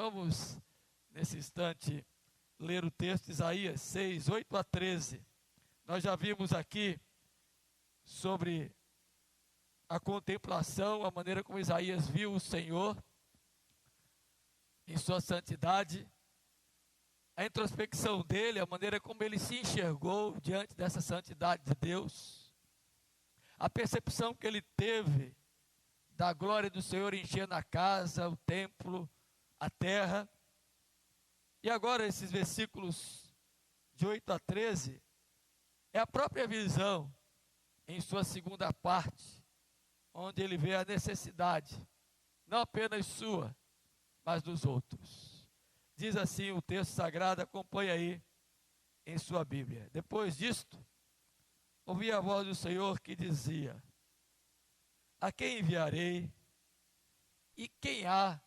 Vamos, nesse instante, ler o texto de Isaías 6, 8 a 13. Nós já vimos aqui sobre a contemplação, a maneira como Isaías viu o Senhor em sua santidade, a introspecção dele, a maneira como ele se enxergou diante dessa santidade de Deus, a percepção que ele teve da glória do Senhor enchendo a casa, o templo, a terra. E agora esses versículos de 8 a 13, é a própria visão em sua segunda parte, onde ele vê a necessidade, não apenas sua, mas dos outros. Diz assim o texto sagrado, acompanha aí em sua Bíblia. Depois disto, ouvi a voz do Senhor que dizia: a quem enviarei? E quem há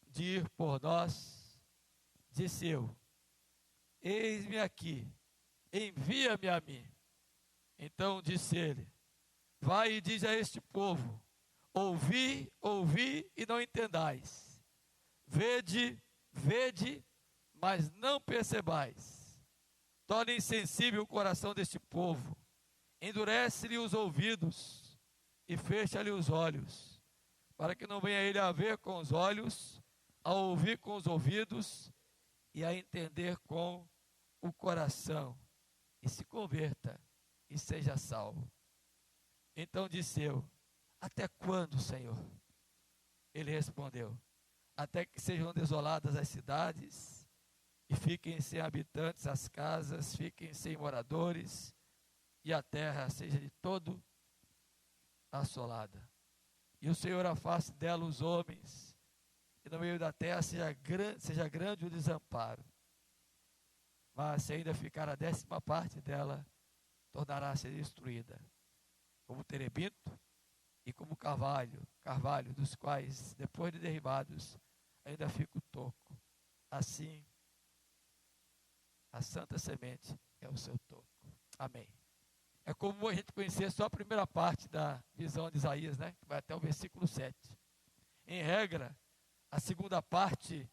de ir por nós? Disse eu: eis-me aqui, envia-me a mim. Então disse ele: vai e diz a este povo: ouvi, ouvi e não entendais. Vede, vede, mas não percebais. Torna insensível o coração deste povo, endurece-lhe os ouvidos e fecha-lhe os olhos, para que não venha ele a ver com os olhos, a ouvir com os ouvidos e a entender com o coração, e se converta e seja salvo. Então disse eu: até quando, Senhor? Ele respondeu: até que sejam desoladas as cidades, e fiquem sem habitantes as casas, fiquem sem moradores, e a terra seja de todo assolada. E o Senhor afaste dela os homens, e no meio da terra seja grande o desamparo. Mas se ainda ficar a 10ª parte dela, tornará a ser destruída, como terebinto e como carvalho, dos quais, depois de derribados, ainda fica o toco. Assim, a santa semente é o seu toco. Amém. É comum a gente conhecer só a primeira parte da visão de Isaías, né? Que vai até o versículo 7. Em regra, a segunda parte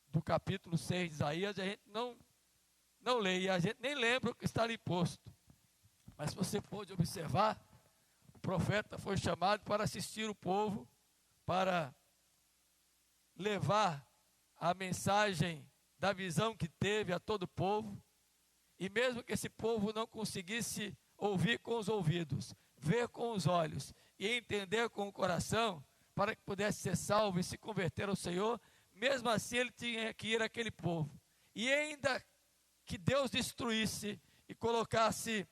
do capítulo 6 de Isaías, a gente não lê, e a gente nem lembra o que está ali posto. Mas se você pôde observar, o profeta foi chamado para assistir o povo, para levar a mensagem da visão que teve a todo o povo, e mesmo que esse povo não conseguisse ouvir com os ouvidos, ver com os olhos e entender com o coração, para que pudesse ser salvo e se converter ao Senhor, mesmo assim ele tinha que ir àquele povo, e ainda que Deus destruísse e colocasse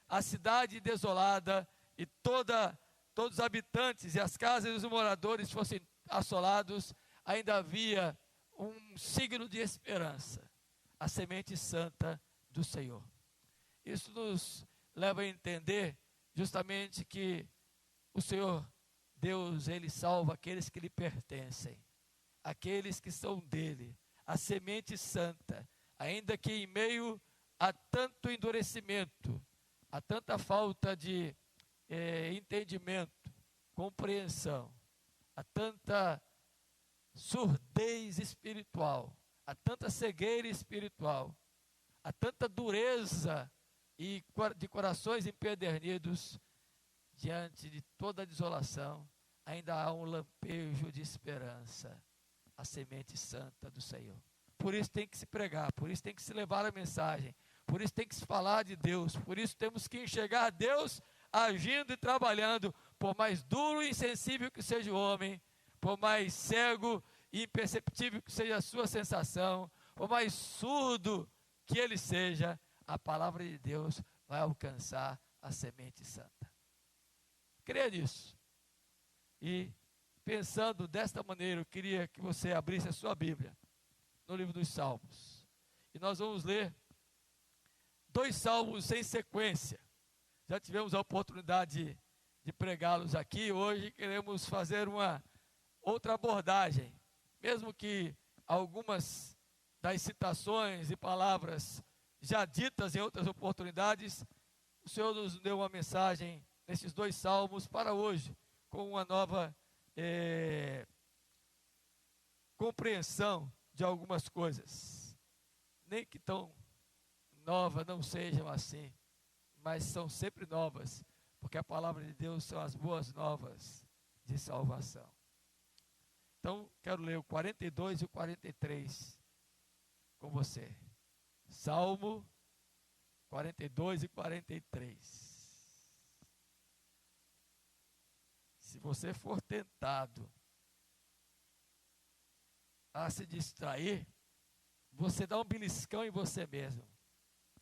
a cidade desolada, e todos os habitantes e as casas dos moradores fossem assolados, ainda havia um signo de esperança: a semente santa do Senhor. Isso nos leva a entender justamente que o Senhor Deus, Ele salva aqueles que lhe pertencem, aqueles que são dele, a semente santa, ainda que em meio a tanto endurecimento, a tanta falta de entendimento, compreensão, a tanta surdez espiritual, a tanta cegueira espiritual, a tanta dureza e de corações empedernidos, diante de toda a desolação, ainda há um lampejo de esperança, a semente santa do Senhor. Por isso tem que se pregar, por isso tem que se levar a mensagem, por isso tem que se falar de Deus, por isso temos que enxergar Deus agindo e trabalhando, por mais duro e insensível que seja o homem, por mais cego e imperceptível que seja a sua sensação, por mais surdo que ele seja, a palavra de Deus vai alcançar a semente santa. Creia nisso. E pensando desta maneira, eu queria que você abrisse a sua Bíblia no livro dos Salmos. E nós vamos ler 2 salmos em sequência. Já tivemos a oportunidade de pregá-los aqui. Hoje queremos fazer uma outra abordagem. Mesmo que algumas das citações e palavras já ditas em outras oportunidades, o Senhor nos deu uma mensagem nesses 2 salmos para hoje, com uma nova compreensão de algumas coisas, nem que tão novas não sejam assim, mas são sempre novas, porque a palavra de Deus são as boas novas de salvação. Então, quero ler o 42 e o 43 com você. Salmo 42 e 43. Se você for tentado a se distrair, você dá um beliscão em você mesmo,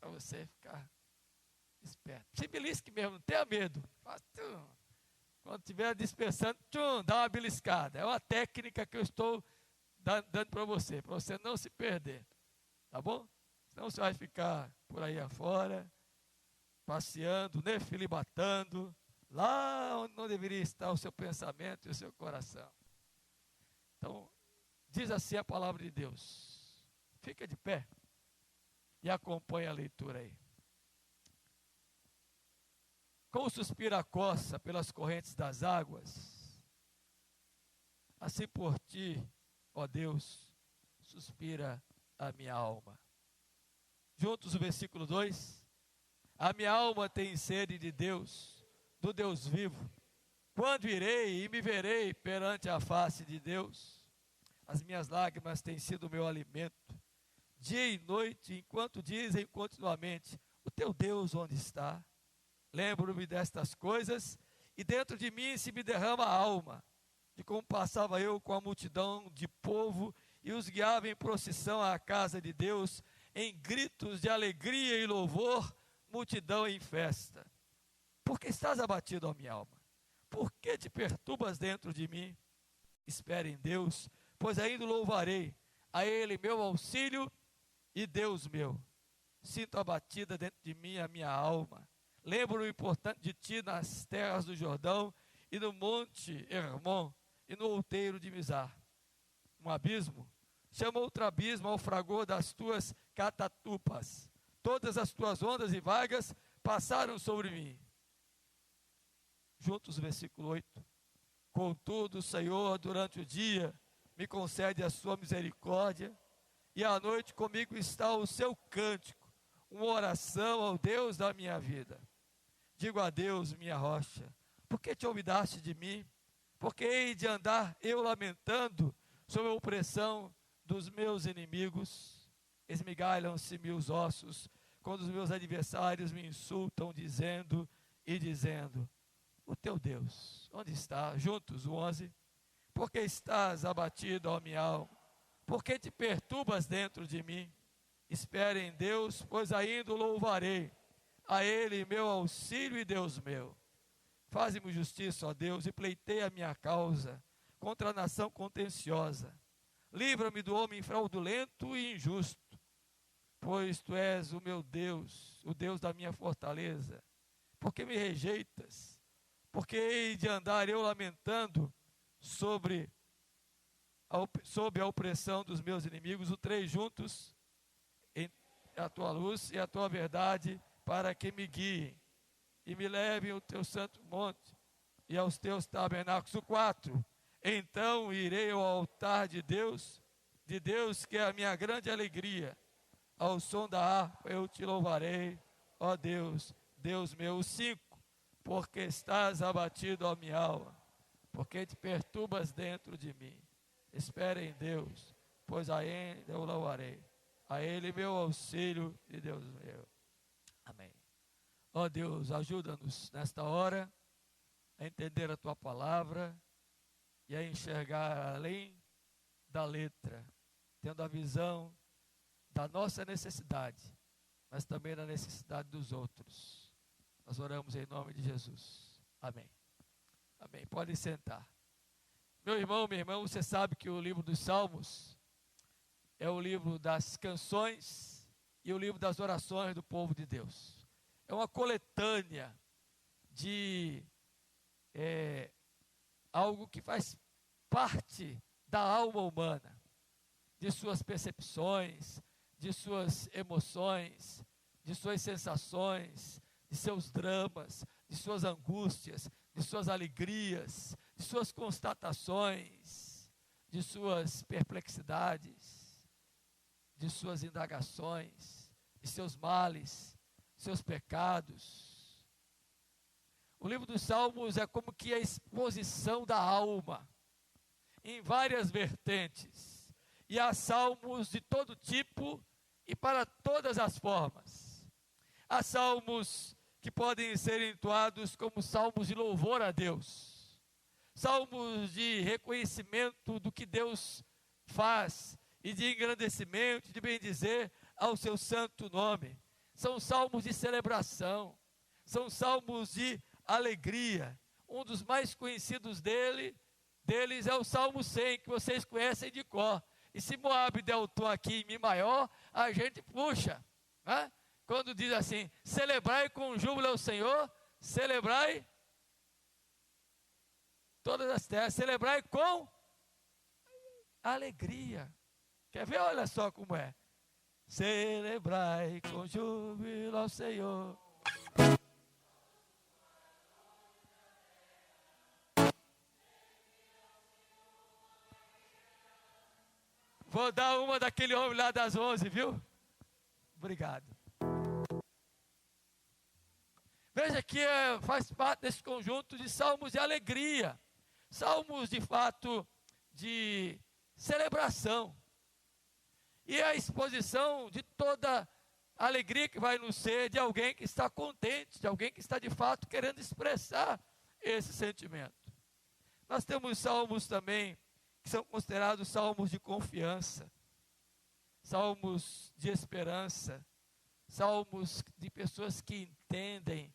para você ficar esperto. Se belisque mesmo, não tenha medo. Quando estiver dispersando, dá uma beliscada. É uma técnica que eu estou dando para você não se perder. Tá bom? Senão você vai ficar por aí afora, passeando, nefilibatando, lá onde não deveria estar o seu pensamento e o seu coração. Então, diz assim a palavra de Deus. Fica de pé e acompanha a leitura aí. Como suspira a coça pelas correntes das águas, assim por ti, ó Deus, suspira a minha alma. Juntos o versículo 2. A minha alma tem sede de Deus, do Deus vivo. Quando irei e me verei perante a face de Deus? As minhas lágrimas têm sido o meu alimento, dia e noite, enquanto dizem continuamente: o teu Deus onde está? Lembro-me destas coisas, e dentro de mim se me derrama a alma, de como passava eu com a multidão de povo, e os guiava em procissão à casa de Deus, em gritos de alegria e louvor, multidão em festa. Por que estás abatido, ó minha alma? Por que te perturbas dentro de mim? Espere em Deus, pois ainda louvarei, a Ele meu auxílio e Deus meu. Sinto abatida dentro de mim a minha alma. Lembro o importante de ti nas terras do Jordão e no monte Hermon e no outeiro de Mizar. Um abismo chama outro abismo ao fragor das tuas catatupas. Todas as tuas ondas e vagas passaram sobre mim. Juntos, versículo 8. Contudo, Senhor, durante o dia me concede a sua misericórdia, e à noite comigo está o seu cântico, uma oração ao Deus da minha vida. Digo a Deus, minha rocha, por que te olvidaste de mim? Porque hei de andar eu lamentando sob a opressão dos meus inimigos? Esmigalham-se-me os ossos, quando os meus adversários me insultam, dizendo, o teu Deus, onde está? Juntos, o 11. Por que estás abatido, ó minha alma? Por que te perturbas dentro de mim? Espere em Deus, pois ainda o louvarei, a Ele meu auxílio e Deus meu. Faze-me justiça, ó Deus, e pleiteia a minha causa contra a nação contenciosa. Livra-me do homem fraudulento e injusto, pois tu és o meu Deus, o Deus da minha fortaleza. Por que me rejeitas? Porque hei de andar eu lamentando sob a opressão dos meus inimigos. O 3 juntos, em a tua luz e a tua verdade, para que me guiem e me levem ao teu santo monte e aos teus tabernáculos. O 4, então irei ao altar de Deus que é a minha grande alegria. Ao som da harpa eu te louvarei, ó Deus, Deus meu. O 5, porque estás abatido, ó minha alma, porque te perturbas dentro de mim. Espere em Deus, pois ainda eu louvarei, a Ele meu auxílio e Deus meu. Amém. Ó Deus, ajuda-nos nesta hora a entender a Tua palavra e a enxergar além da letra, tendo a visão da nossa necessidade, mas também da necessidade dos outros. Nós oramos em nome de Jesus. Amém. Amém. Pode sentar. Meu irmão, minha irmã, você sabe que o livro dos Salmos é o livro das canções e o livro das orações do povo de Deus. É uma coletânea de algo que faz parte da alma humana, de suas percepções, de suas emoções, de suas sensações, de seus dramas, de suas angústias, de suas alegrias, de suas constatações, de suas perplexidades, de suas indagações, de seus males, seus pecados. O livro dos Salmos é como que a exposição da alma, em várias vertentes. E há salmos de todo tipo e para todas as formas. Há salmos que podem ser entoados como salmos de louvor a Deus, salmos de reconhecimento do que Deus faz e de engrandecimento, de bendizer ao seu santo nome. São salmos de celebração, são salmos de alegria. Um dos mais conhecidos deles é o Salmo 100, que vocês conhecem de cor. E se Moab der o tom aqui em Mi maior, a gente puxa, né? Quando diz assim, celebrai com júbilo ao Senhor, celebrai todas as terras, celebrai com alegria. Quer ver? Olha só como é. Celebrai com júbilo ao Senhor. Vou dar uma daquele homem lá das 11, viu? Obrigado. Veja que faz parte desse conjunto de salmos de alegria. Salmos, de fato, de celebração. E a exposição de toda a alegria que vai no ser de alguém que está contente, de alguém que está, de fato, querendo expressar esse sentimento. Nós temos salmos também que são considerados salmos de confiança, salmos de esperança, salmos de pessoas que entendem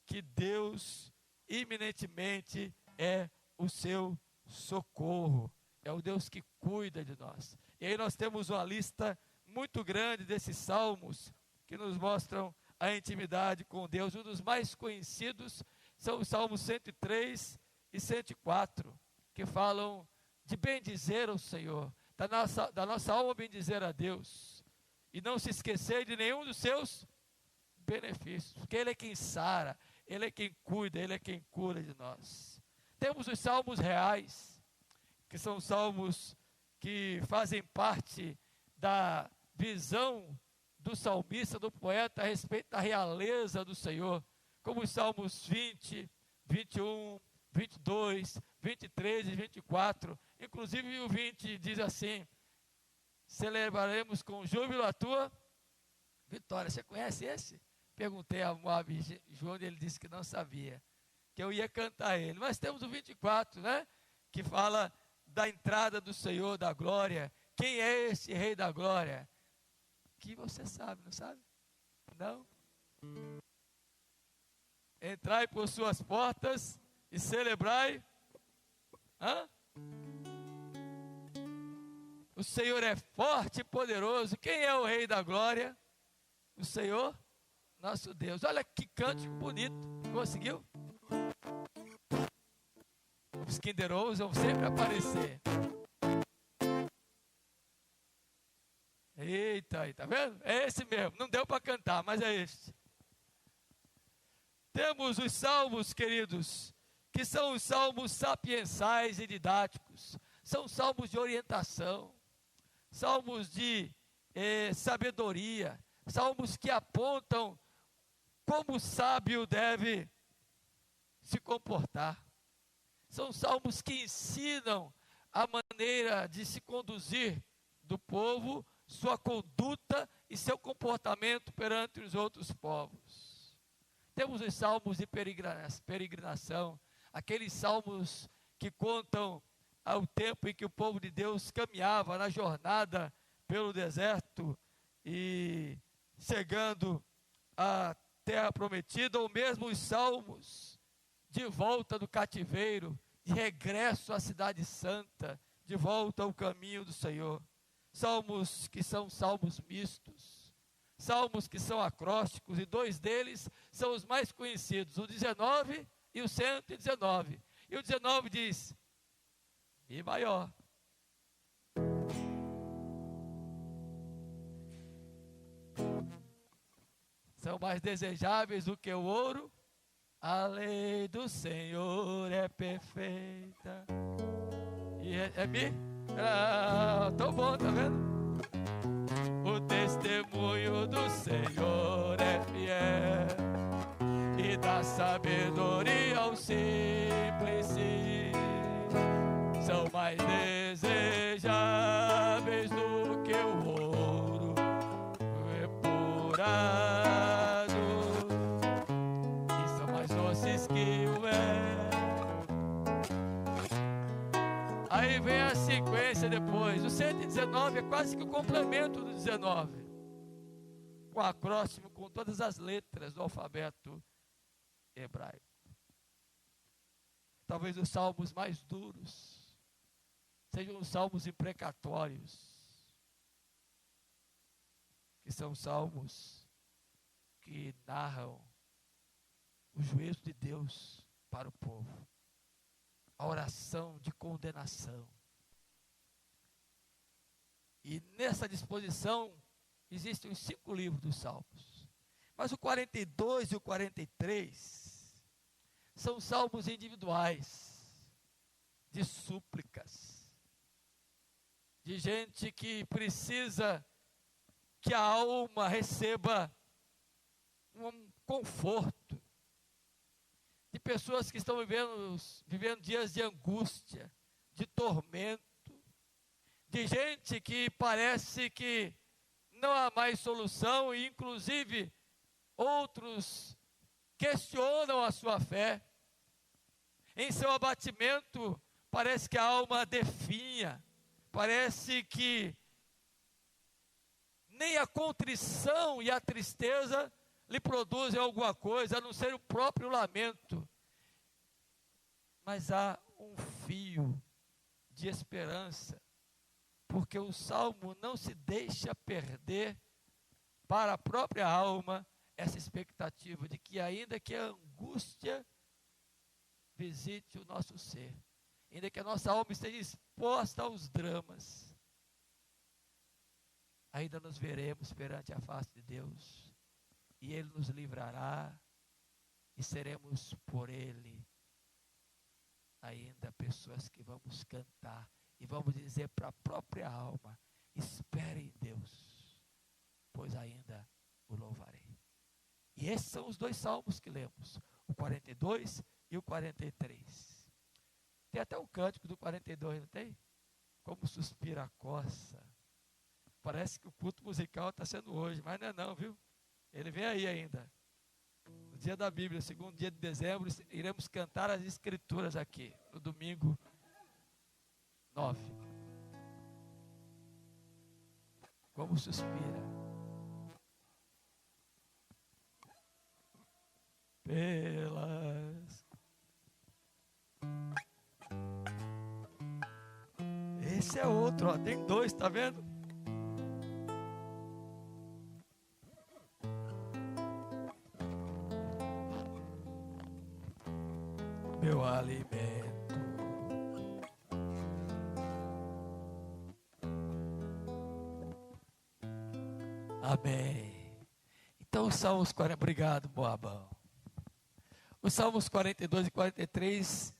que Deus iminentemente é o seu socorro, é o Deus que cuida de nós. E aí nós temos uma lista muito grande desses salmos que nos mostram a intimidade com Deus. Um dos mais conhecidos são os salmos 103 e 104, que falam de bendizer ao Senhor, da nossa alma bendizer a Deus, e não se esquecer de nenhum dos seus benefícios, porque Ele é quem sara, Ele é quem cuida, Ele é quem cura de nós. Temos os salmos reais, que são salmos que fazem parte da visão do salmista, do poeta, a respeito da realeza do Senhor, como os salmos 20, 21, 22, 23 e 24, inclusive o 20 diz assim, celebraremos com júbilo a tua vitória. Você conhece esse? Perguntei a Moab João, ele disse que não sabia, que eu ia cantar ele. Mas temos o 24, né? Que fala da entrada do Senhor da glória. Quem é esse Rei da glória? Que você sabe, não sabe? Não? Entrai por suas portas e celebrai. Hã? O Senhor é forte e poderoso. Quem é o Rei da glória? O Senhor, nosso Deus. Olha que cântico bonito. Conseguiu? Os Kinder Ovos vão sempre aparecer. Eita, aí, tá vendo? É esse mesmo. Não deu para cantar, mas é este. Temos os salmos, queridos, que são os salmos sapiensais e didáticos. São salmos de orientação, salmos de sabedoria, salmos que apontam como o sábio deve se comportar. São salmos que ensinam a maneira de se conduzir do povo, sua conduta e seu comportamento perante os outros povos. Temos os salmos de peregrinação, aqueles salmos que contam ao tempo em que o povo de Deus caminhava na jornada pelo deserto e chegando à terra prometida, ou mesmo os salmos de volta do cativeiro, de regresso à cidade santa, de volta ao caminho do Senhor. Salmos que são salmos mistos, salmos que são acrósticos, e dois deles são os mais conhecidos, o 19 e o 119. E o 19 diz, Mi maior. São mais desejáveis do que o ouro, a lei do Senhor é perfeita. E é Mi? Tão bom, tá vendo? O testemunho do Senhor é fiel e dá sabedoria aos simples. São mais desejáveis do que o ouro epurado, e são mais doces que o mel. Aí vem a sequência depois. O 119 é quase que o complemento do 19, com acróstimo, com todas as letras do alfabeto hebraico. Talvez os salmos mais duros sejam os salmos imprecatórios, que são salmos que narram o juízo de Deus para o povo, a oração de condenação. E nessa disposição existem os 5 livros dos salmos, mas o 42 e o 43 são salmos individuais, de súplicas, de gente que precisa que a alma receba um conforto, de pessoas que estão vivendo dias de angústia, de tormento, de gente que parece que não há mais solução, e inclusive outros questionam a sua fé. Em seu abatimento, parece que a alma definha, parece que nem a contrição e a tristeza lhe produzem alguma coisa, a não ser o próprio lamento. Mas há um fio de esperança, porque o salmo não se deixa perder para a própria alma essa expectativa de que, ainda que a angústia visite o nosso ser, ainda que a nossa alma esteja exposta aos dramas, ainda nos veremos perante a face de Deus, e Ele nos livrará, e seremos por Ele ainda pessoas que vamos cantar, e vamos dizer para a própria alma: espere em Deus, pois ainda o louvarei. E esses são os 2 salmos que lemos, o 42 e o 43. Tem até um cântico do 42, não tem? Como suspira a coça. Parece que o culto musical está sendo hoje, mas não é não, viu? Ele vem aí ainda. No dia da Bíblia, segundo dia de dezembro, iremos cantar as escrituras aqui, no domingo 9. Como suspira pelas... Esse é outro, ó, tem 2, tá vendo? Meu alimento. Amém. Então os Salmos 40, obrigado, Moabão. Os Salmos 42 e 43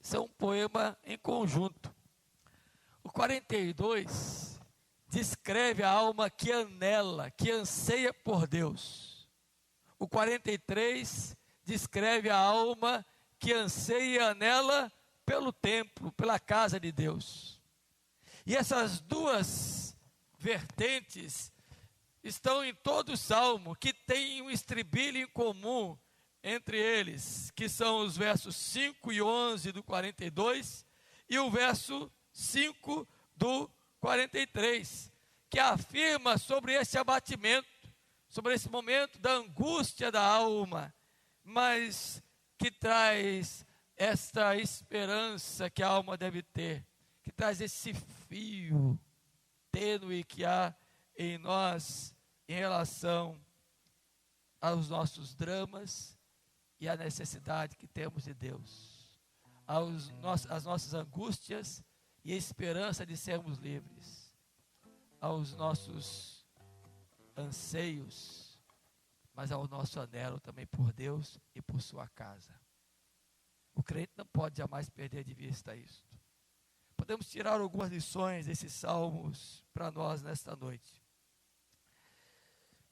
são um poema em conjunto. O 42 descreve a alma que anela, que anseia por Deus. O 43 descreve a alma que anseia e anela pelo templo, pela casa de Deus. E essas duas vertentes estão em todo o Salmo, que tem um estribilho em comum entre eles, que são os versos 5 e 11 do 42 e o verso 5 do 43, que afirma sobre esse abatimento, sobre esse momento da angústia da alma, mas que traz esta esperança que a alma deve ter, que traz esse fio tênue que há em nós em relação aos nossos dramas e à necessidade que temos de Deus, às nossas angústias e a esperança de sermos livres, aos nossos anseios, mas ao nosso anelo também por Deus e por sua casa. O crente não pode jamais perder de vista isto, podemos tirar algumas lições desses salmos para nós nesta noite.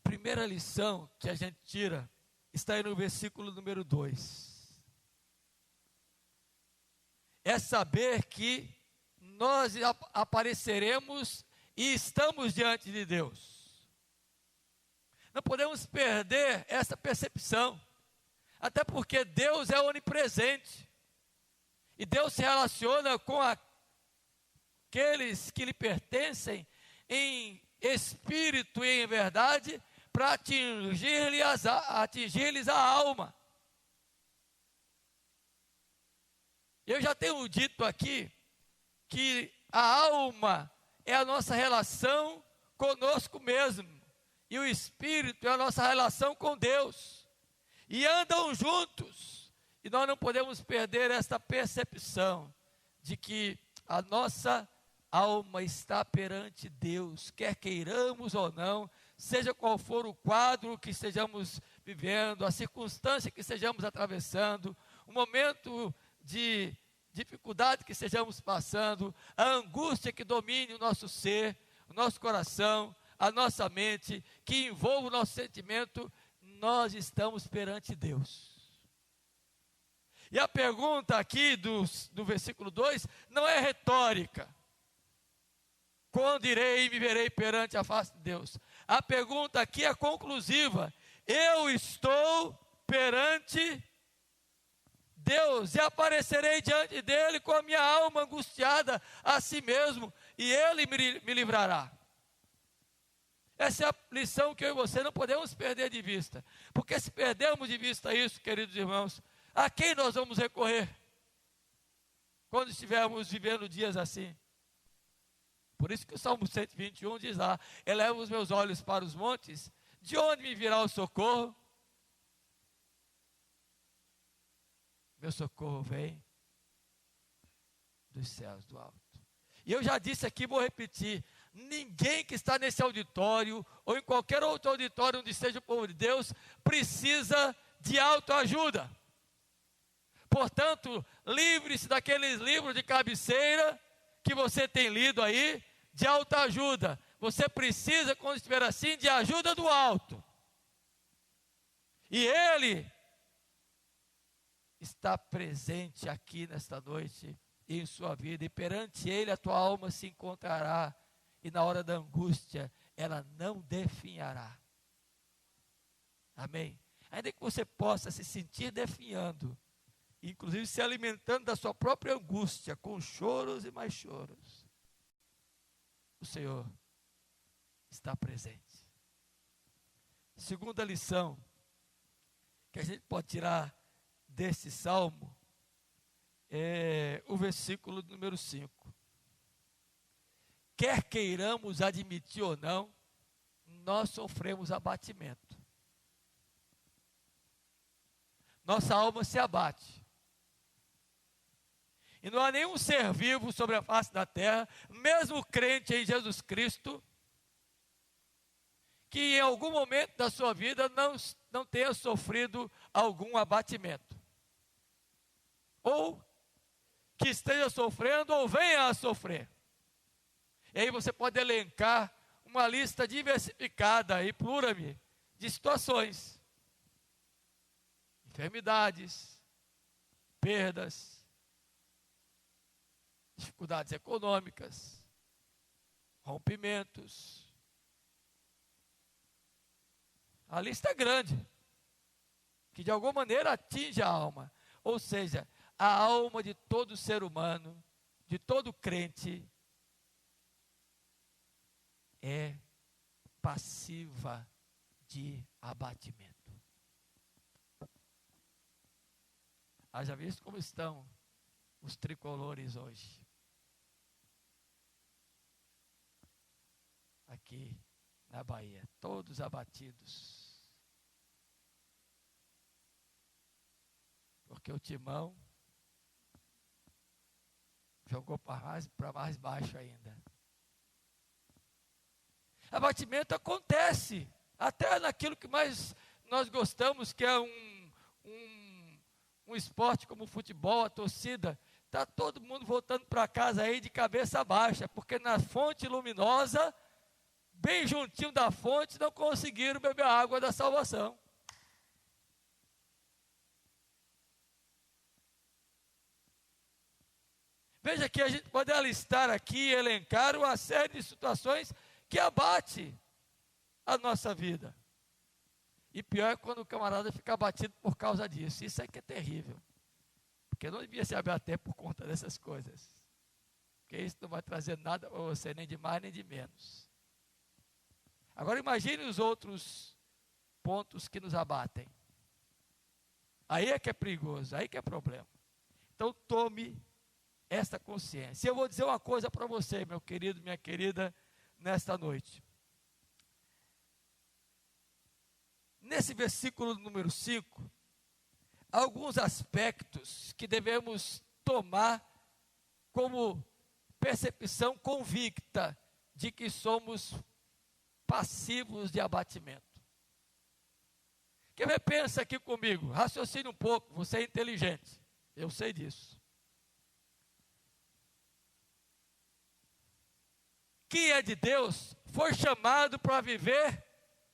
Primeira lição que a gente tira está aí no versículo número 2. É saber que nós apareceremos e estamos diante de Deus. Não podemos perder essa percepção, até porque Deus é onipresente, e Deus se relaciona com aqueles que lhe pertencem em espírito e em verdade, para atingir-lhes a alma. Eu já tenho dito aqui que a alma é a nossa relação conosco mesmo, e o espírito é a nossa relação com Deus, e andam juntos, e nós não podemos perder esta percepção de que a nossa alma está perante Deus, quer queiramos ou não, seja qual for o quadro que estejamos vivendo, a circunstância que estejamos atravessando, o momento de dificuldade que estejamos passando, a angústia que domine o nosso ser, o nosso coração, a nossa mente, que envolve o nosso sentimento, nós estamos perante Deus. E a pergunta aqui do versículo 2 não é retórica. Quando irei e me verei perante a face de Deus? A pergunta aqui é conclusiva. Eu estou perante Deus e aparecerei diante dele com a minha alma angustiada a si mesmo, e ele me livrará. Essa é a lição que eu e você não podemos perder de vista, porque se perdermos de vista isso, queridos irmãos, a quem nós vamos recorrer quando estivermos vivendo dias assim? Por isso que o Salmo 121 diz lá: eleva os meus olhos para os montes, de onde me virá o socorro? Meu socorro vem dos céus do alto. E eu já disse aqui, vou repetir: ninguém que está nesse auditório, ou em qualquer outro auditório onde esteja o povo de Deus, precisa de autoajuda. Portanto, livre-se daqueles livros de cabeceira que você tem lido aí, de autoajuda. Você precisa, quando estiver assim, de ajuda do alto. E Ele está presente aqui nesta noite, em sua vida, e perante Ele a tua alma se encontrará, e na hora da angústia, ela não definhará. Amém? Ainda que você possa se sentir definhando, inclusive se alimentando da sua própria angústia, com choros e mais choros, o Senhor está presente. Segunda lição que a gente pode tirar desse salmo é o versículo número 5. Quer queiramos admitir ou não, nós sofremos abatimento. Nossa alma se abate. E não há nenhum ser vivo sobre a face da terra, mesmo crente em Jesus Cristo, que em algum momento da sua vida não tenha sofrido algum abatimento. Ou que esteja sofrendo ou venha a sofrer. E aí você pode elencar uma lista diversificada e plurame de situações. Enfermidades, perdas, dificuldades econômicas, rompimentos. A lista é grande, que de alguma maneira atinge a alma. Ou seja, a alma de todo ser humano, de todo crente, é passiva de abatimento. Haja visto como estão os tricolores hoje. Aqui na Bahia, todos abatidos. Porque o Timão jogou para mais baixo ainda. Abatimento acontece até naquilo que mais nós gostamos, que é um esporte como o futebol. A torcida está todo mundo voltando para casa aí de cabeça baixa, porque na fonte luminosa, bem juntinho da fonte, não conseguiram beber a água da salvação. Veja que a gente pode alistar aqui, elencar uma série de situações que abate a nossa vida. E pior é quando o camarada fica abatido por causa disso. Isso é que é terrível. Porque não devia se abater por conta dessas coisas. Porque isso não vai trazer nada para você, nem de mais nem de menos. Agora imagine os outros pontos que nos abatem. Aí é que é perigoso, aí que é problema. Então tome esta consciência. Eu vou dizer uma coisa para você, meu querido, minha querida, nesta noite. Nesse versículo número 5, alguns aspectos que devemos tomar como percepção convicta de que somos passivos de abatimento. Quer ver? Pensa aqui comigo, raciocine um pouco, você é inteligente, eu sei disso. Quem é de Deus foi chamado para viver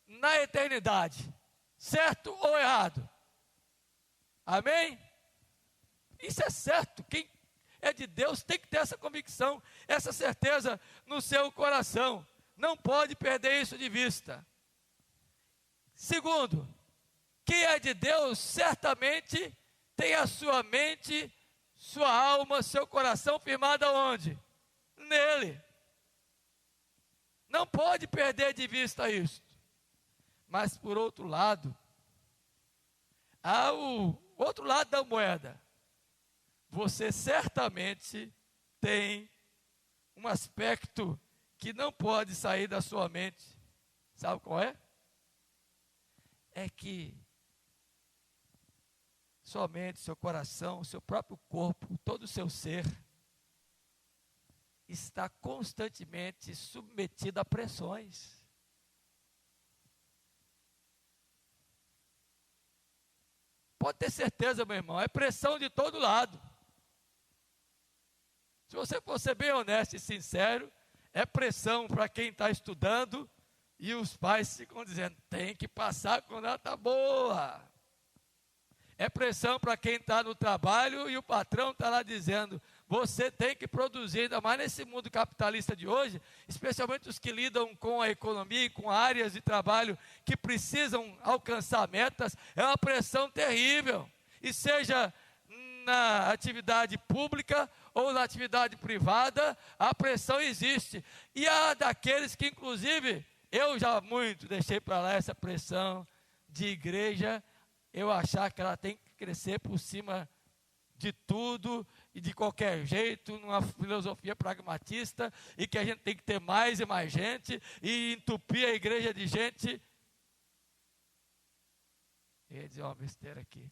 na eternidade, certo ou errado? Amém? Isso é certo. Quem é de Deus tem que ter essa convicção, essa certeza no seu coração. Não pode perder isso de vista. Segundo, quem é de Deus certamente tem a sua mente, sua alma, seu coração firmado aonde? Nele. Não pode perder de vista isso. Mas por outro lado, há o outro lado da moeda. Você certamente tem um aspecto que não pode sair da sua mente. Sabe qual é? É que sua mente, seu coração, seu próprio corpo, todo o seu ser está constantemente submetido a pressões. Pode ter certeza, meu irmão, é pressão de todo lado. Se você for ser bem honesto e sincero, é pressão para quem está estudando e os pais ficam dizendo, tem que passar com nota boa. É pressão para quem está no trabalho e o patrão está lá dizendo, você tem que produzir, ainda mais nesse mundo capitalista de hoje, especialmente os que lidam com a economia e com áreas de trabalho que precisam alcançar metas, é uma pressão terrível. E seja na atividade pública ou na atividade privada, a pressão existe. E há daqueles que, inclusive, eu já muito deixei para lá essa pressão de igreja, eu achar que ela tem que crescer por cima de tudo e de qualquer jeito, numa filosofia pragmatista, e que a gente tem que ter mais e mais gente, e entupir a igreja de gente. Eu ia dizer uma besteira aqui.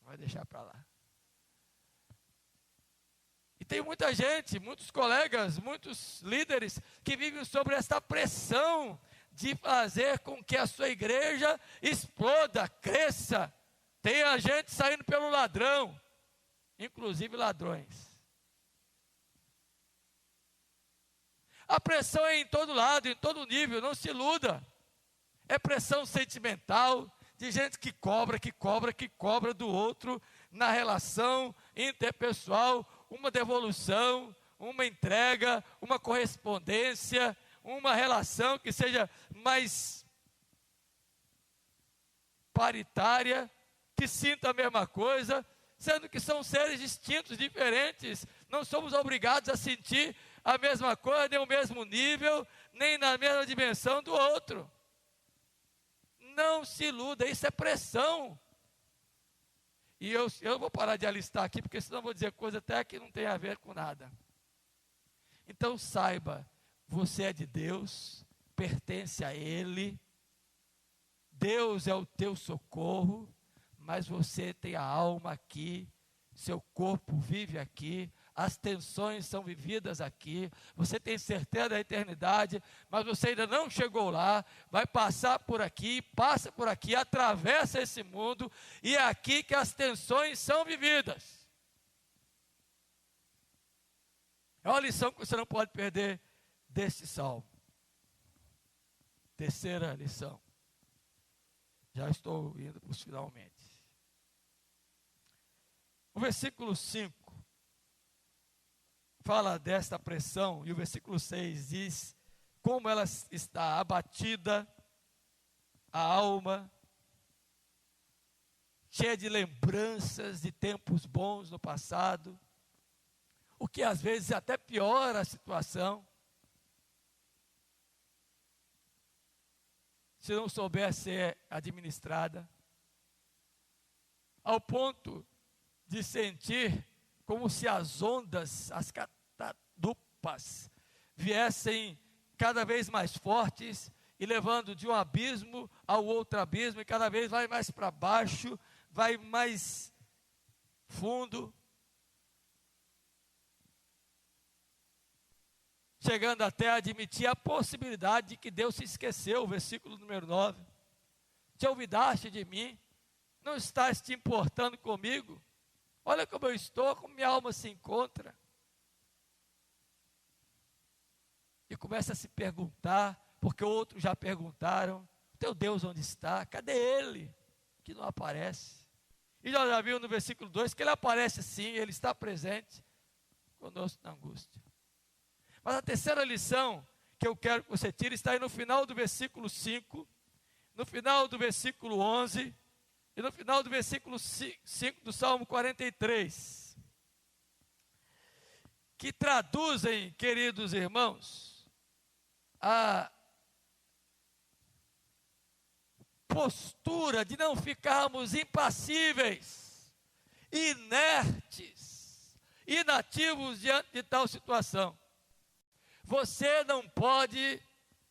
Vai deixar para lá. E tem muita gente, muitos colegas, muitos líderes que vivem sobre essa pressão de fazer com que a sua igreja exploda, cresça. Tem a gente saindo pelo ladrão, inclusive ladrões. A pressão é em todo lado, em todo nível, não se iluda. É pressão sentimental, de gente que cobra do outro, na relação interpessoal, uma devolução, uma entrega, uma correspondência, uma relação que seja mais paritária, que sinta a mesma coisa, sendo que são seres distintos, diferentes. Não somos obrigados a sentir a mesma coisa, nem o mesmo nível, nem na mesma dimensão do outro. Não se iluda, isso é pressão. E eu vou parar de alistar aqui, porque senão eu vou dizer coisa até que não tem a ver com nada. Então saiba, você é de Deus, pertence a Ele, Deus é o teu socorro, mas você tem a alma aqui, seu corpo vive aqui, as tensões são vividas aqui, você tem certeza da eternidade, mas você ainda não chegou lá, vai passar por aqui, passa por aqui, atravessa esse mundo, e é aqui que as tensões são vividas. É uma lição que você não pode perder deste salmo. Terceira lição. Já estou indo para os finalmente. O versículo 5 fala desta pressão, e o versículo 6 diz como ela está abatida, a alma, cheia de lembranças de tempos bons no passado, o que às vezes até piora a situação. Se não souber ser administrada, ao ponto de sentir como se as ondas, as catadupas, viessem cada vez mais fortes e levando de um abismo ao outro abismo, e cada vez vai mais para baixo, vai mais fundo, chegando até a admitir a possibilidade de que Deus se esqueceu, o versículo número 9. Te olvidaste de mim, não estás te importando comigo, olha como eu estou, como minha alma se encontra. E começa a se perguntar, porque outros já perguntaram, teu Deus onde está? Cadê Ele? Que não aparece. E já viu no versículo 2 que Ele aparece sim, Ele está presente conosco na angústia. Mas a terceira lição que eu quero que você tire está aí no final do versículo 5, no final do versículo 11 e no final do versículo 5 do Salmo 43, que traduzem, queridos irmãos, a postura de não ficarmos impassíveis, inertes, inativos diante de tal situação. Você não pode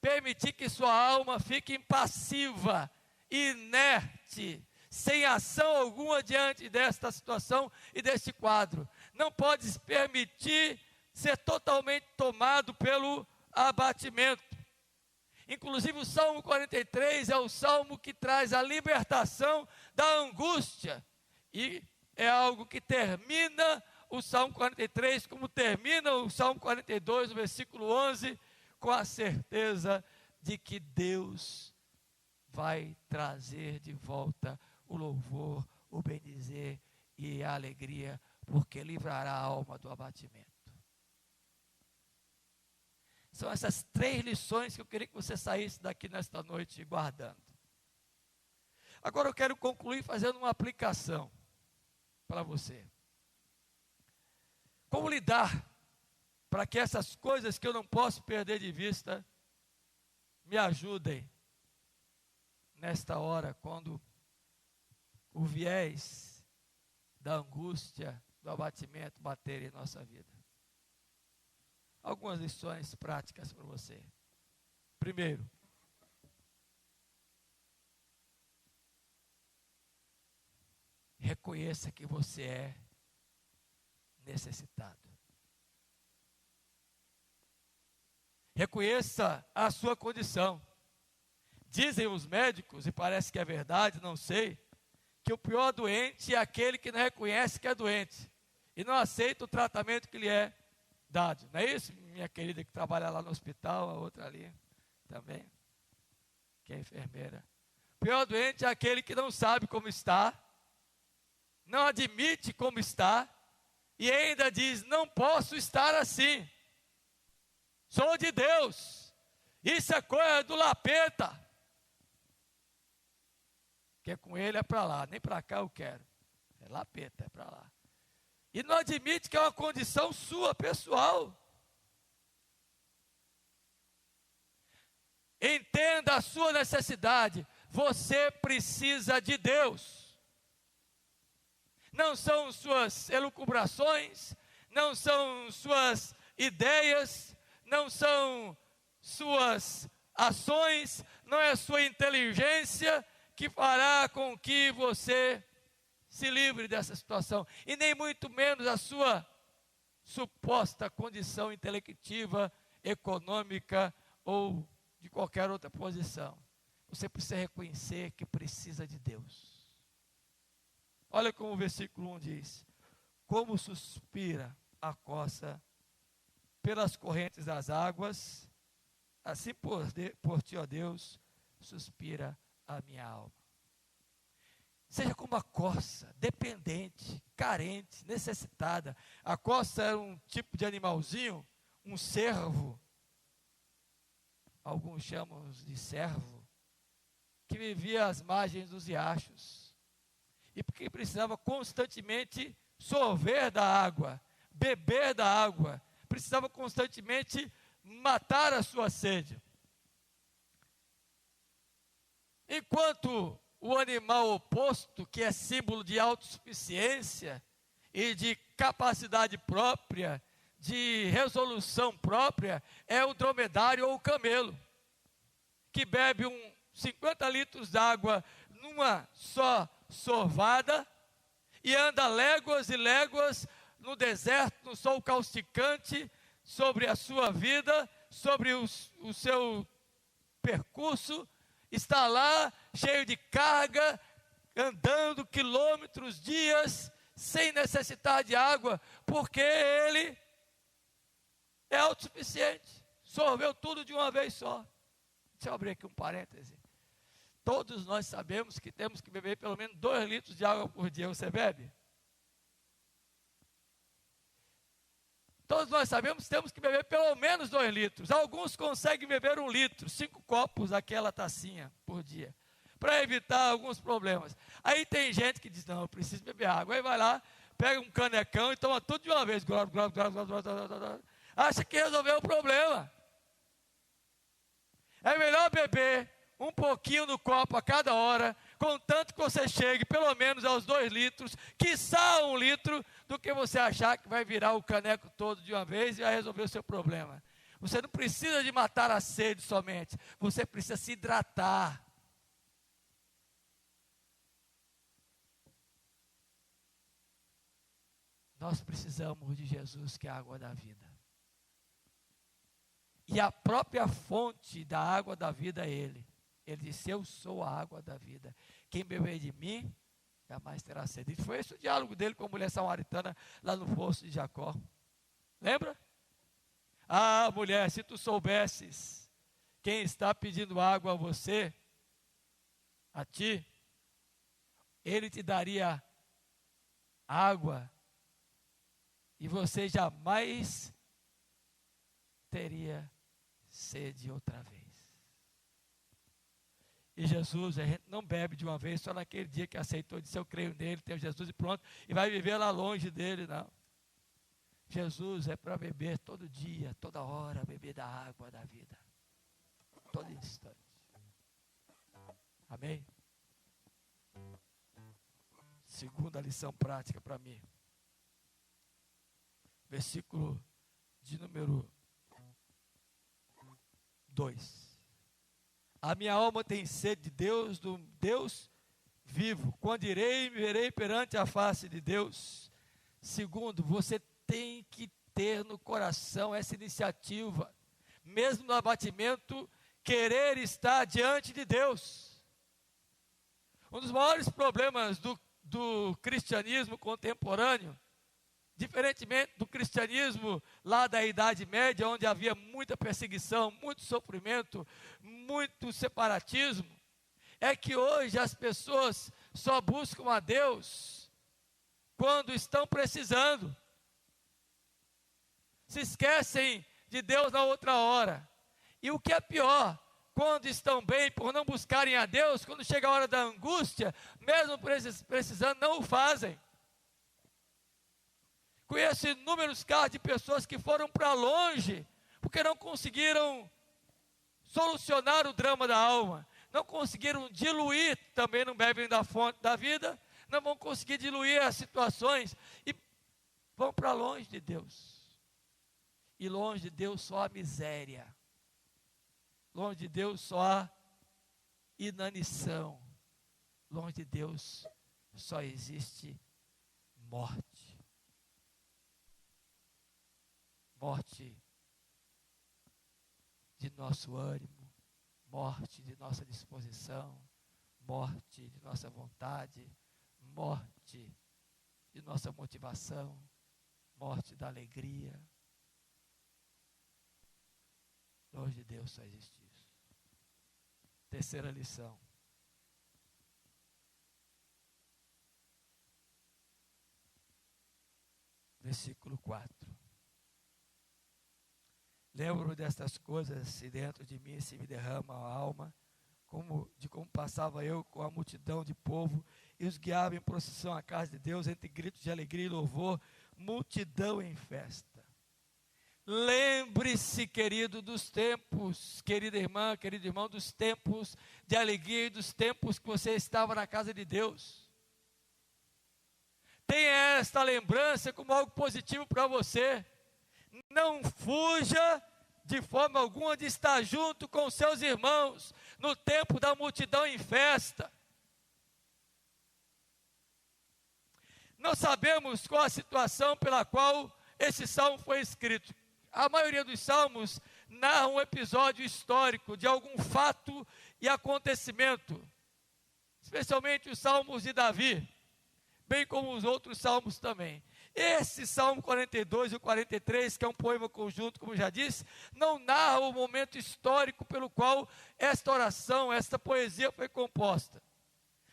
permitir que sua alma fique impassiva, inerte, sem ação alguma diante desta situação e deste quadro. Não pode se permitir ser totalmente tomado pelo abatimento. Inclusive o Salmo 43 é o salmo que traz a libertação da angústia. E é algo que termina o Salmo 43, como termina o Salmo 42, no versículo 11, com a certeza de que Deus vai trazer de volta o louvor, o bendizer e a alegria, porque livrará a alma do abatimento. São essas três lições que eu queria que você saísse daqui nesta noite guardando. Agora eu quero concluir fazendo uma aplicação para você. Como lidar para que essas coisas que eu não posso perder de vista me ajudem nesta hora, quando o viés da angústia, do abatimento bater em nossa vida? Algumas lições práticas para você. Primeiro, reconheça que você é necessitado. Reconheça a sua condição. Dizem os médicos, e parece que é verdade, não sei, que o pior doente é aquele que não reconhece que é doente e não aceita o tratamento que lhe é dado. Não é isso, minha querida que trabalha lá no hospital, a outra ali também, que é enfermeira. O pior doente é aquele que não sabe como está, não admite como está, e ainda diz, não posso estar assim, sou de Deus, isso é coisa do lapeta, que é com ele é para lá, nem para cá eu quero, é lapeta, é para lá. E não admite que é uma condição sua, pessoal. Entenda a sua necessidade, você precisa de Deus. Não são suas elucubrações, não são suas ideias, não são suas ações, não é sua inteligência que fará com que você se livre dessa situação, e nem muito menos a sua suposta condição intelectiva, econômica ou de qualquer outra posição. Você precisa reconhecer que precisa de Deus. Olha como o versículo 1 diz: como suspira a coça pelas correntes das águas, assim por ti, ó Deus, suspira a minha alma. Seja como a corça, dependente, carente, necessitada. A corça era um tipo de animalzinho, um cervo, alguns chamam de servo, que vivia às margens dos riachos, e porque precisava constantemente sorver da água, beber da água, precisava constantemente matar a sua sede. Enquanto o animal oposto, que é símbolo de autossuficiência e de capacidade própria, de resolução própria, é o dromedário ou o camelo, que bebe 50 litros d'água numa só sorvada e anda léguas e léguas no deserto, no sol causticante, sobre a sua vida, sobre o seu percurso, está lá cheio de carga, andando quilômetros, dias, sem necessitar de água, porque ele é autossuficiente, sorveu tudo de uma vez só. Deixa eu abrir aqui um parêntese. Todos nós sabemos que temos que beber pelo menos 2 litros de água por dia. Você bebe? Todos nós sabemos que temos que beber pelo menos 2 litros. Alguns conseguem beber 1 litro, 5 copos, aquela tacinha por dia, para evitar alguns problemas. Aí tem gente que diz, não, eu preciso beber água. Aí vai lá, pega um canecão e toma tudo de uma vez. Acha que resolveu o problema. É melhor beber um pouquinho no copo a cada hora, contanto que você chegue pelo menos aos 2 litros, quiçá 1 litro, do que você achar que vai virar o caneco todo de uma vez e vai resolver o seu problema. Você não precisa de matar a sede somente, você precisa se hidratar. Nós precisamos de Jesus, que é a água da vida. E a própria fonte da água da vida é Ele. Ele disse, eu sou a água da vida. Quem beber de mim, jamais terá sede. E foi esse o diálogo dele com a mulher samaritana, lá no poço de Jacó. Lembra? Ah, mulher, se tu soubesses quem está pedindo água a você, a ti, ele te daria água, e você jamais teria sede outra vez. E Jesus, a gente não bebe de uma vez, só naquele dia que aceitou, disse, eu creio nele, tenho Jesus e pronto, e vai viver lá longe dele, não. Jesus é para beber todo dia, toda hora, beber da água da vida, todo instante. Amém? Segunda lição prática para mim. Versículo de número 2. A minha alma tem sede de Deus, do Deus vivo. Quando irei, me verei perante a face de Deus. Segundo, você tem que ter no coração essa iniciativa, mesmo no abatimento, querer estar diante de Deus. Um dos maiores problemas do cristianismo contemporâneo, diferentemente do cristianismo lá da Idade Média, onde havia muita perseguição, muito sofrimento, muito separatismo, é que hoje as pessoas só buscam a Deus quando estão precisando. Se esquecem de Deus na outra hora. E o que é pior, quando estão bem, por não buscarem a Deus, quando chega a hora da angústia, mesmo precisando, não o fazem. Conheço inúmeros casos de pessoas que foram para longe, porque não conseguiram solucionar o drama da alma, não conseguiram diluir, também não bebem da fonte da vida, não vão conseguir diluir as situações, e vão para longe de Deus. E longe de Deus só há miséria, longe de Deus só há inanição, longe de Deus só existe morte. Morte de nosso ânimo, morte de nossa disposição, morte de nossa vontade, morte de nossa motivação, morte da alegria. Longe de Deus só existe isso. Terceira lição. Versículo 4. Lembro destas coisas, se dentro de mim se me derrama a alma, como passava eu com a multidão de povo, e os guiava em procissão à casa de Deus, entre gritos de alegria e louvor, multidão em festa. Lembre-se, querido, dos tempos, querida irmã, querido irmão, dos tempos de alegria e dos tempos que você estava na casa de Deus. Tenha esta lembrança como algo positivo para você. Não fuja de forma alguma de estar junto com seus irmãos no tempo da multidão em festa. Não sabemos qual a situação pela qual esse salmo foi escrito. A maioria dos salmos narra um episódio histórico de algum fato e acontecimento, especialmente os salmos de Davi, bem como os outros salmos também. Esse Salmo 42 e o 43, que é um poema conjunto, como já disse, não narra o momento histórico pelo qual esta oração, esta poesia foi composta.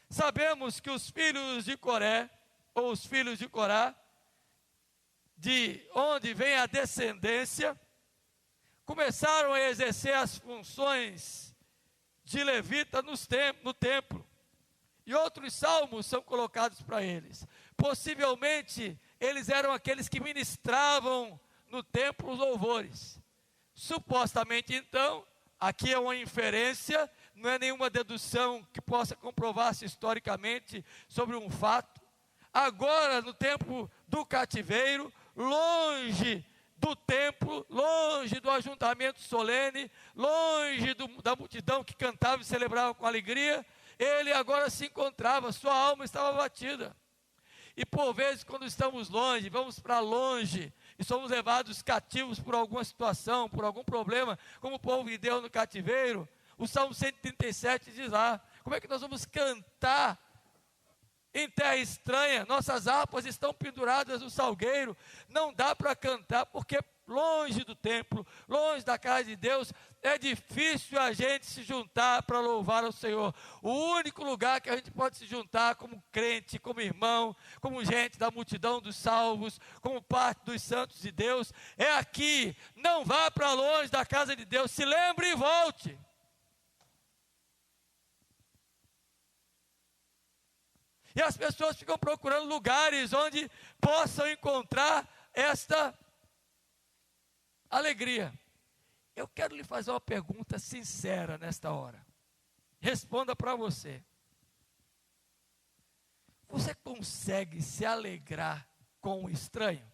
Sabemos que os filhos de Coré, ou os filhos de Corá, de onde vem a descendência, começaram a exercer as funções de levita no templo. E outros salmos são colocados para eles. Possivelmente, eles eram aqueles que ministravam no templo os louvores. Supostamente, então, aqui é uma inferência, não é nenhuma dedução que possa comprovar-se historicamente sobre um fato. Agora, no tempo do cativeiro, longe do templo, longe do ajuntamento solene, longe da multidão que cantava e celebrava com alegria, ele agora se encontrava, sua alma estava abatida. E por vezes, quando estamos longe, vamos para longe, e somos levados cativos por alguma situação, por algum problema, como o povo de Deus no cativeiro, o Salmo 137 diz lá, como é que nós vamos cantar em terra estranha? Nossas harpas estão penduradas no salgueiro, não dá para cantar, porque longe do templo, longe da casa de Deus, é difícil a gente se juntar para louvar ao Senhor. O único lugar que a gente pode se juntar como crente, como irmão, como gente da multidão dos salvos, como parte dos santos de Deus, é aqui. Não vá para longe da casa de Deus, se lembre e volte. E as pessoas ficam procurando lugares onde possam encontrar esta alegria. Eu quero lhe fazer uma pergunta sincera nesta hora. Responda para você. Você consegue se alegrar com o estranho?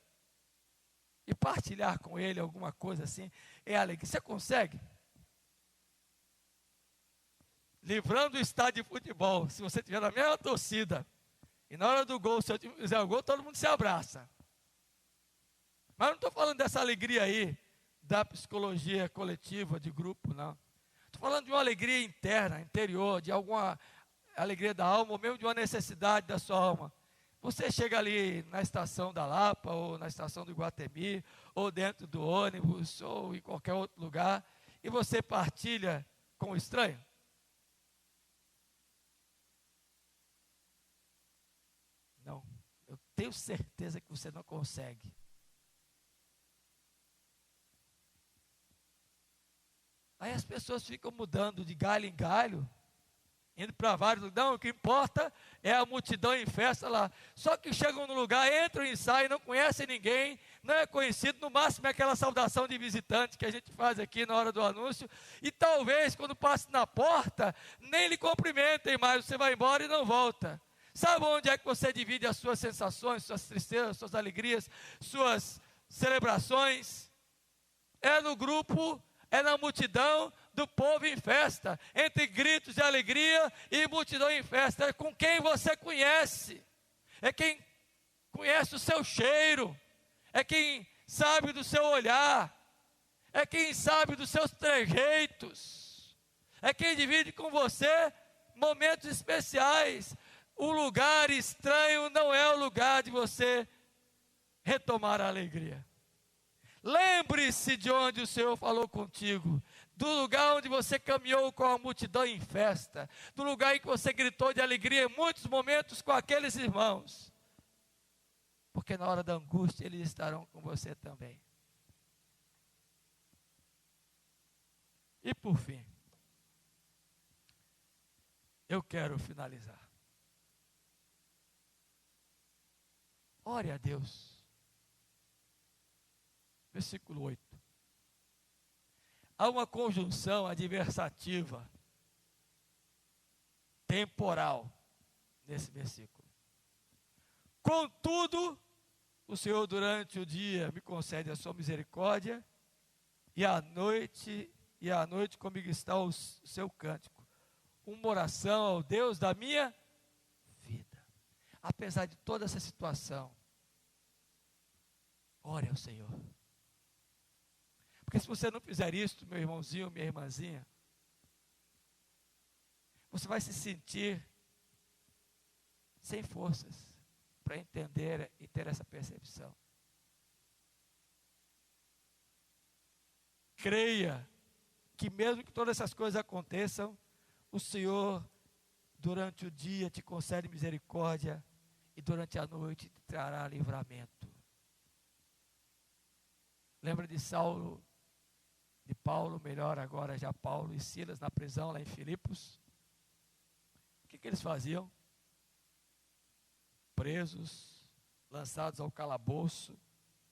E partilhar com ele alguma coisa assim? É alegria. Você consegue? Livrando o estádio de futebol, se você estiver na mesma torcida, e na hora do gol, se eu fizer o gol, todo mundo se abraça. Mas não estou falando dessa alegria aí, da psicologia coletiva, de grupo, não. Estou falando de uma alegria interna, interior, de alguma alegria da alma, ou mesmo de uma necessidade da sua alma. Você chega ali na estação da Lapa, ou na estação do Iguatemi, ou dentro do ônibus, ou em qualquer outro lugar, e você partilha com o estranho? Não, eu tenho certeza que você não consegue. Aí as pessoas ficam mudando de galho em galho, indo para vários lugares. Não, o que importa é a multidão em festa lá. Só que chegam no lugar, entram e saem, não conhecem ninguém, não é conhecido, no máximo é aquela saudação de visitante que a gente faz aqui na hora do anúncio, e talvez quando passe na porta, nem lhe cumprimentem mais, você vai embora e não volta. Sabe onde é que você divide as suas sensações, suas tristezas, suas alegrias, suas celebrações? É no grupo, é na multidão do povo em festa, entre gritos de alegria e multidão em festa. É com quem você conhece, é quem conhece o seu cheiro, é quem sabe do seu olhar, é quem sabe dos seus trejeitos, é quem divide com você momentos especiais. O lugar estranho não é o lugar de você retomar a alegria. Lembre-se de onde o Senhor falou contigo. do lugar onde você caminhou com a multidão em festa, do lugar em que você gritou de alegria em muitos momentos com aqueles irmãos, porque na hora da angústia eles estarão com você também. E por fim, eu quero finalizar. Ore a Deus. Versículo 8. Há uma conjunção adversativa, temporal, nesse versículo. Contudo, o Senhor durante o dia me concede a sua misericórdia, e à noite comigo está o seu cântico, uma oração ao Deus da minha vida. Apesar de toda essa situação, ore ao Senhor. Porque se você não fizer isso, meu irmãozinho, minha irmãzinha, você vai se sentir sem forças para entender e ter essa percepção. Creia que mesmo que todas essas coisas aconteçam, o Senhor durante o dia te concede misericórdia e durante a noite te trará livramento. Lembra de Paulo, melhor agora já Paulo e Silas na prisão lá em Filipos? O que eles faziam? Presos, lançados ao calabouço,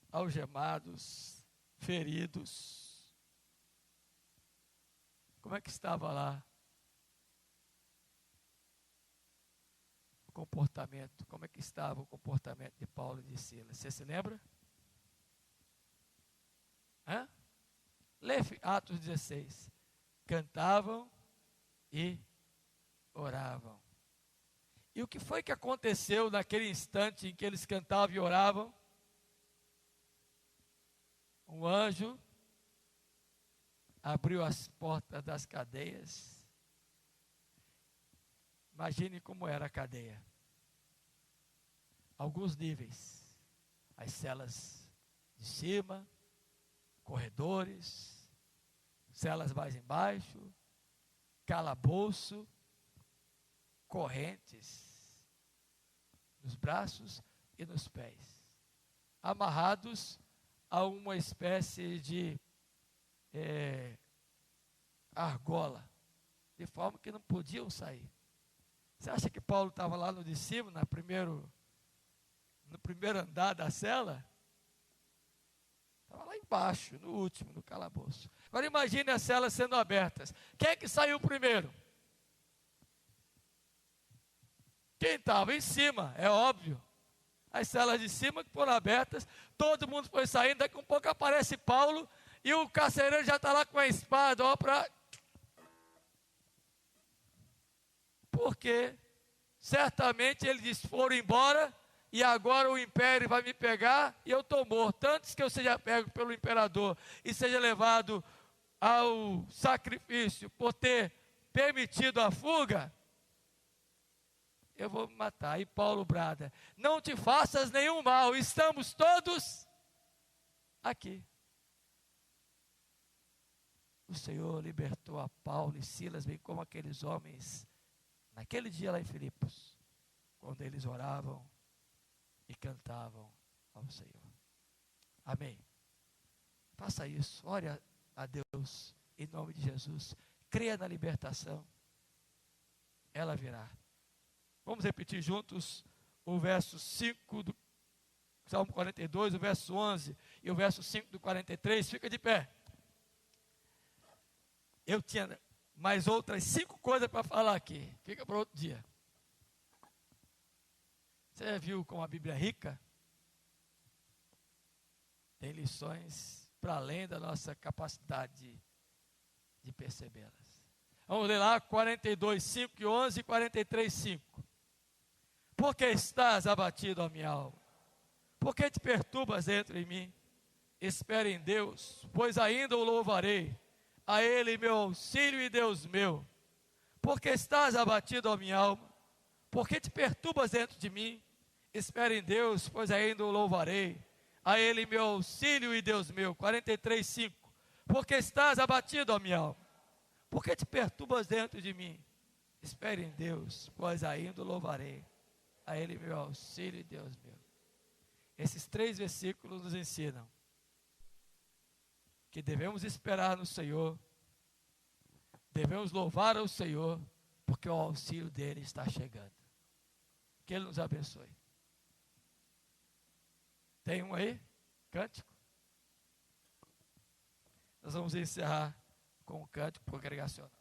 algemados, feridos. Como é que estava lá o comportamento? Como é que estava o comportamento de Paulo e de Silas? Você se lembra? Lê Atos 16. Cantavam e oravam. E o que foi que aconteceu naquele instante em que eles cantavam e oravam? Um anjo abriu as portas das cadeias. Imagine como era a cadeia. Alguns níveis. As celas de cima, corredores, celas mais embaixo, calabouço, correntes nos braços e nos pés, amarrados a uma espécie de argola, de forma que não podiam sair. Você acha que Paulo estava lá no de cima, no primeiro andar da cela? Estava lá embaixo, no último, no calabouço. Agora imagine as celas sendo abertas. Quem é que saiu primeiro? Quem estava em cima, é óbvio. As celas de cima que foram abertas, todo mundo foi saindo, daqui a um pouco aparece Paulo, e o carcereiro já está lá com a espada, porque certamente eles foram embora, e agora o império vai me pegar, e eu estou morto. Antes que eu seja pego pelo imperador, e seja levado ao sacrifício, por ter permitido a fuga, eu vou me matar. E Paulo brada: não te faças nenhum mal, estamos todos aqui. O Senhor libertou a Paulo e Silas, bem como aqueles homens, naquele dia lá em Filipos, quando eles oravam e cantavam ao Senhor. Amém. Faça isso, ore a Deus, em nome de Jesus. Creia na libertação, ela virá. Vamos repetir juntos o verso 5 do Salmo 42, o verso 11 e o verso 5 do 43. Fica de pé. Eu tinha mais outras 5 coisas para falar aqui. Fica para outro dia. Você viu como a Bíblia é rica? Tem lições para além da nossa capacidade de percebê-las. Vamos ler lá 42, 5 e 11 e 43, 5. Por que estás abatido, ó minha alma? Por que te perturbas dentro em mim? Espere em Deus, pois ainda o louvarei. A Ele meu auxílio e Deus meu. Por que estás abatido, ó minha alma? Por que te perturbas dentro de mim? Espere em Deus, pois ainda o louvarei. A Ele meu auxílio e Deus meu. 43, 5. Porque estás abatido, ó minha alma? Por que te perturbas dentro de mim? Espere em Deus, pois ainda o louvarei. A Ele meu auxílio e Deus meu. Esses 3 versículos nos ensinam que devemos esperar no Senhor, devemos louvar ao Senhor, porque o auxílio dele está chegando. Que Ele nos abençoe. Tem um aí? Cântico? Nós vamos encerrar com um cântico congregacional.